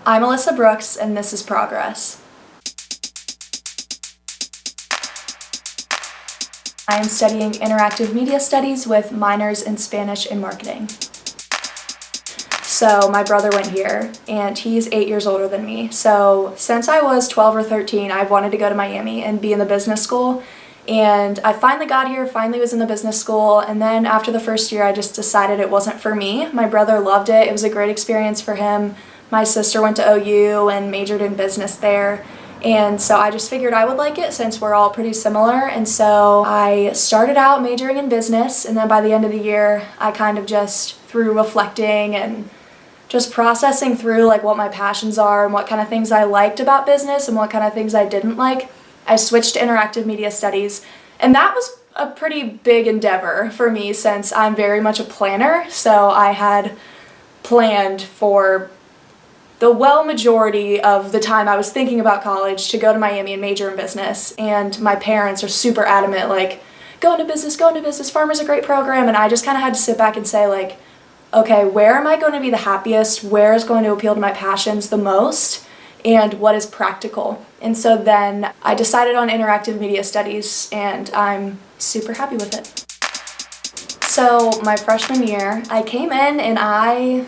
I'm Alyssa Brooks, and this is Progress. I am studying interactive media studies with minors in Spanish and marketing. So my brother went here, and he's 8 years older than me. So since I was 12 or 13, I've wanted to go to Miami and be in the business school. And I finally got here, finally was in the business school, and then after the first year I just decided it wasn't for me. My brother loved it. It was a great experience for him. My sister went to OU and majored in business there. And so I just figured I would like it since we're all pretty similar. And so I started out majoring in business, and then by the end of the year I kind of just, through reflecting and just processing through like what my passions are and what kind of things I liked about business and what kind of things I didn't like, I switched to interactive media studies. And that was a pretty big endeavor for me since I'm very much a planner. So I had planned for the majority of the time I was thinking about college to go to Miami and major in business. And my parents are super adamant, like, go into business, Farmer's a great program. And I just kind of had to sit back and say, like, okay, where am I going to be the happiest? Where is going to appeal to my passions the most? And what is practical? And so then I decided on interactive media studies, and I'm super happy with it. So my freshman year, I came in and I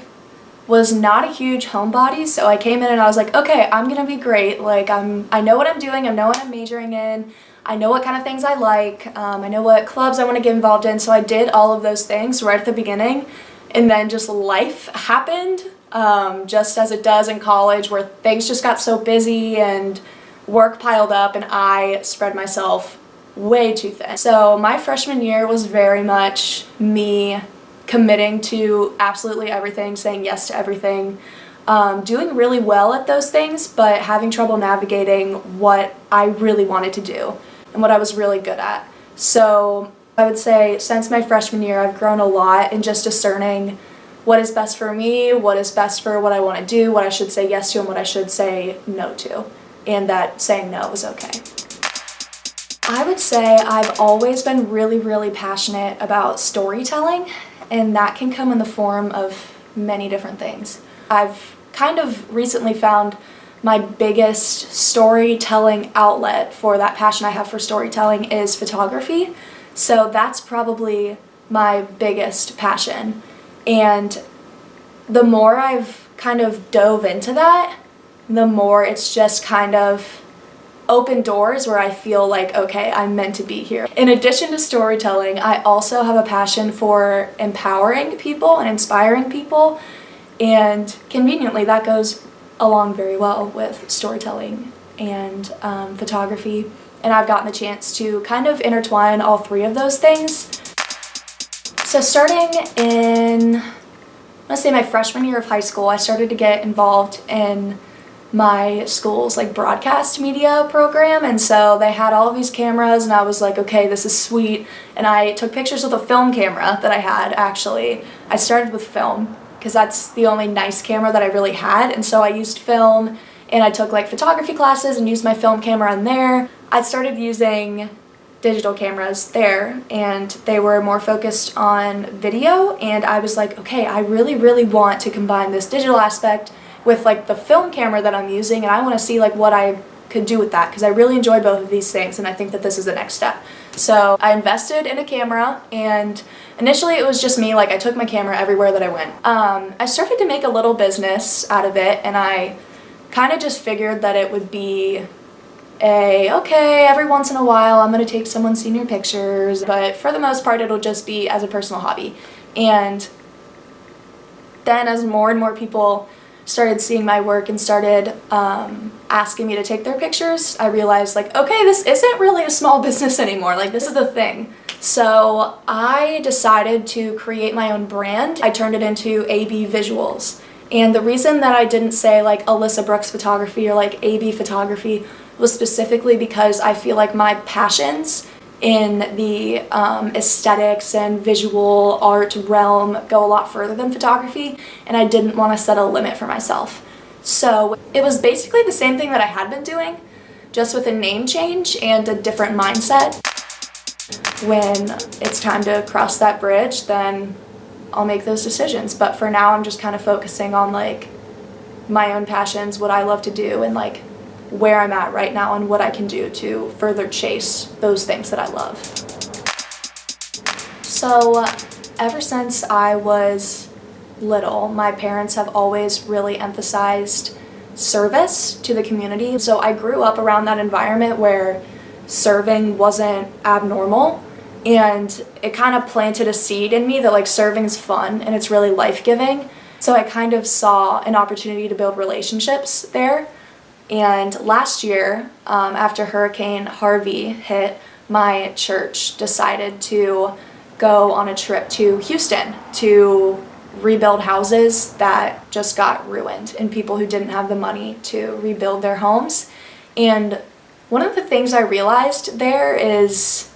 was not a huge homebody, so I came in and I was like, okay, I'm gonna be great. Like I know what I'm doing, I know what I'm majoring in, I know what kind of things I like, I know what clubs I want to get involved in, so I did all of those things right at the beginning, and then just life happened, just as it does in college, where things just got so busy and work piled up and I spread myself way too thin. So my freshman year was very much me committing to absolutely everything, saying yes to everything, doing really well at those things, but having trouble navigating what I really wanted to do and what I was really good at. So I would say since my freshman year, I've grown a lot in just discerning what is best for me, what is best for what I want to do, what I should say yes to, and what I should say no to, and that saying no was okay. I would say I've always been really, really passionate about storytelling, and that can come in the form of many different things. I've kind of recently found my biggest storytelling outlet for that passion I have for storytelling is photography. So that's probably my biggest passion. And the more I've kind of dove into that, the more it's just kind of open doors where I feel like, okay, I'm meant to be here. In addition to storytelling, I also have a passion for empowering people and inspiring people, and conveniently that goes along very well with storytelling and photography, and I've gotten the chance to kind of intertwine all three of those things. So starting in, let's say my freshman year of high school, I started to get involved in my school's like broadcast media program, and so they had all of these cameras and I was like, okay, this is sweet, and I took pictures with a film camera that I had. Actually, I started with film because that's the only nice camera that I really had, and so I used film and I took like photography classes and used my film camera in there. I started using digital cameras there, and they were more focused on video, and I was like, okay, I really, really want to combine this digital aspect with like the film camera that I'm using, and I want to see like what I could do with that because I really enjoy both of these things, and I think that this is the next step. So I invested in a camera, and initially it was just me, like I took my camera everywhere that I went. I started to make a little business out of it, and I kind of just figured that it would be okay, every once in a while I'm going to take someone's senior pictures, but for the most part it'll just be as a personal hobby. And then as more and more people started seeing my work and started asking me to take their pictures, I realized like, okay, this isn't really a small business anymore, like this is a thing. So I decided to create my own brand. I turned it into AB Visuals. And the reason that I didn't say like Alyssa Brooks Photography or like AB Photography was specifically because I feel like my passions in the aesthetics and visual art realm go a lot further than photography, and I didn't want to set a limit for myself. So it was basically the same thing that I had been doing, just with a name change and a different mindset. When it's time to cross that bridge, then I'll make those decisions. But for now, I'm just kind of focusing on like my own passions, what I love to do, and like where I'm at right now and what I can do to further chase those things that I love. So ever since I was little, my parents have always really emphasized service to the community. So I grew up around that environment where serving wasn't abnormal, and it kind of planted a seed in me that like serving is fun and it's really life-giving. So I kind of saw an opportunity to build relationships there. And last year, after Hurricane Harvey hit, my church decided to go on a trip to Houston to rebuild houses that just got ruined and people who didn't have the money to rebuild their homes. And one of the things I realized there is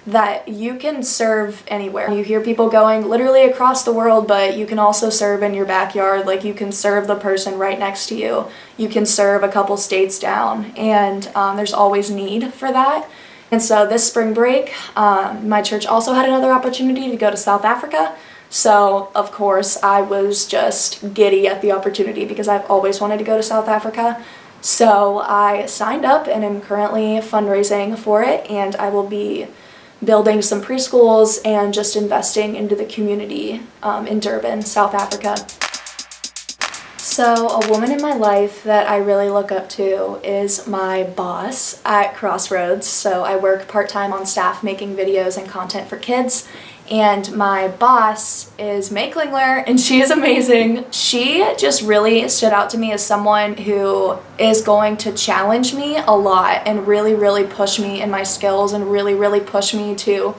that you can serve anywhere. You hear people going literally across the world, but you can also serve in your backyard. Like you can serve the person right next to you. You can serve a couple states down, and there's always need for that. And so this spring break, my church also had another opportunity to go to South Africa. So of course I was just giddy at the opportunity because I've always wanted to go to South Africa. So I signed up and am currently fundraising for it, and I will be building some preschools and just investing into the community in Durban, South Africa. So a woman in my life that I really look up to is my boss at Crossroads. So I work part-time on staff making videos and content for kids. And my boss is May Klingler, and she is amazing. She just really stood out to me as someone who is going to challenge me a lot and really, really push me in my skills and really, really push me to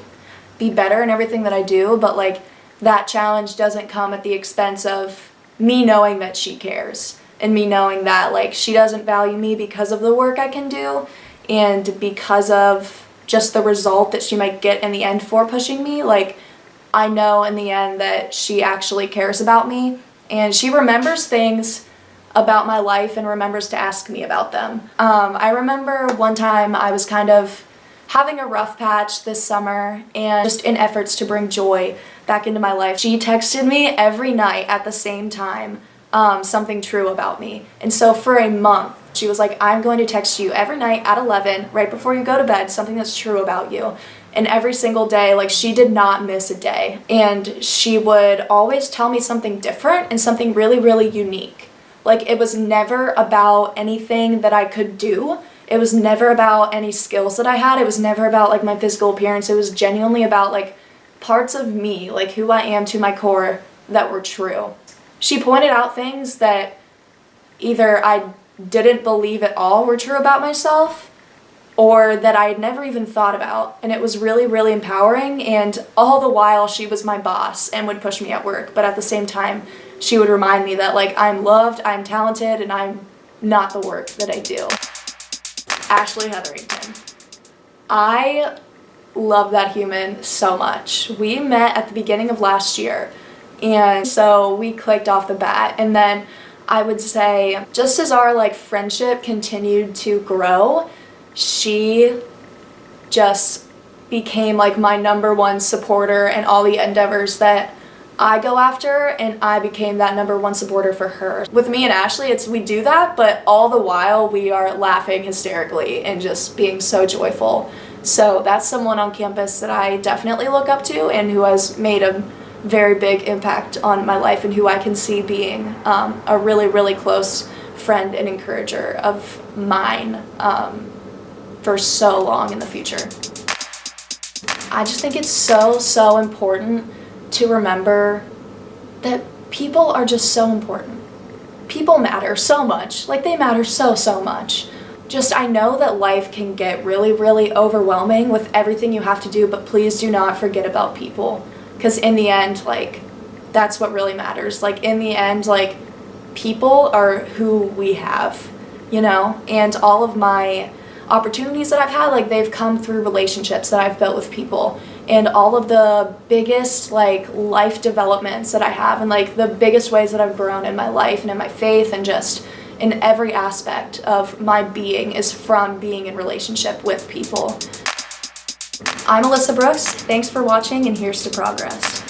be better in everything that I do. But like that challenge doesn't come at the expense of me knowing that she cares and me knowing that like she doesn't value me because of the work I can do and because of just the result that she might get in the end for pushing me. Like I know in the end that she actually cares about me, and she remembers things about my life and remembers to ask me about them. I remember one time I was kind of having a rough patch this summer, and just in efforts to bring joy back into my life, she texted me every night at the same time something true about me. And so for a month, she was like, I'm going to text you every night at 11, right before you go to bed, something that's true about you. And every single day, like she did not miss a day. And she would always tell me something different and something really, really unique. Like it was never about anything that I could do. It was never about any skills that I had. It was never about like my physical appearance. It was genuinely about like parts of me, like who I am to my core, that were true. She pointed out things that either I didn't believe at all were true about myself, or that I had never even thought about. And it was really, really empowering. And all the while she was my boss and would push me at work. But at the same time, she would remind me that like I'm loved, I'm talented, and I'm not the work that I do. Ashley Hetherington. I love that human so much. We met at the beginning of last year. And so we clicked off the bat. And then I would say just as our like friendship continued to grow, she just became like my number one supporter in all the endeavors that I go after, and I became that number one supporter for her. With me and Ashley, we do that, but all the while we are laughing hysterically and just being so joyful. So that's someone on campus that I definitely look up to and who has made a very big impact on my life, and who I can see being a really, really close friend and encourager of mine for so long in the future. I just think it's so important to remember that people are just so important. People matter so much. Like they matter so much. Just I know that life can get really, really overwhelming with everything you have to do, but please do not forget about people. Because in the end, like, that's what really matters. Like, in the end, like, people are who we have, you know? And all of my opportunities that I've had, like, they've come through relationships that I've built with people. And all of the biggest, like, life developments that I have, and, like, the biggest ways that I've grown in my life and in my faith and just in every aspect of my being is from being in relationship with people. I'm Alyssa Brooks. Thanks for watching, and here's to progress.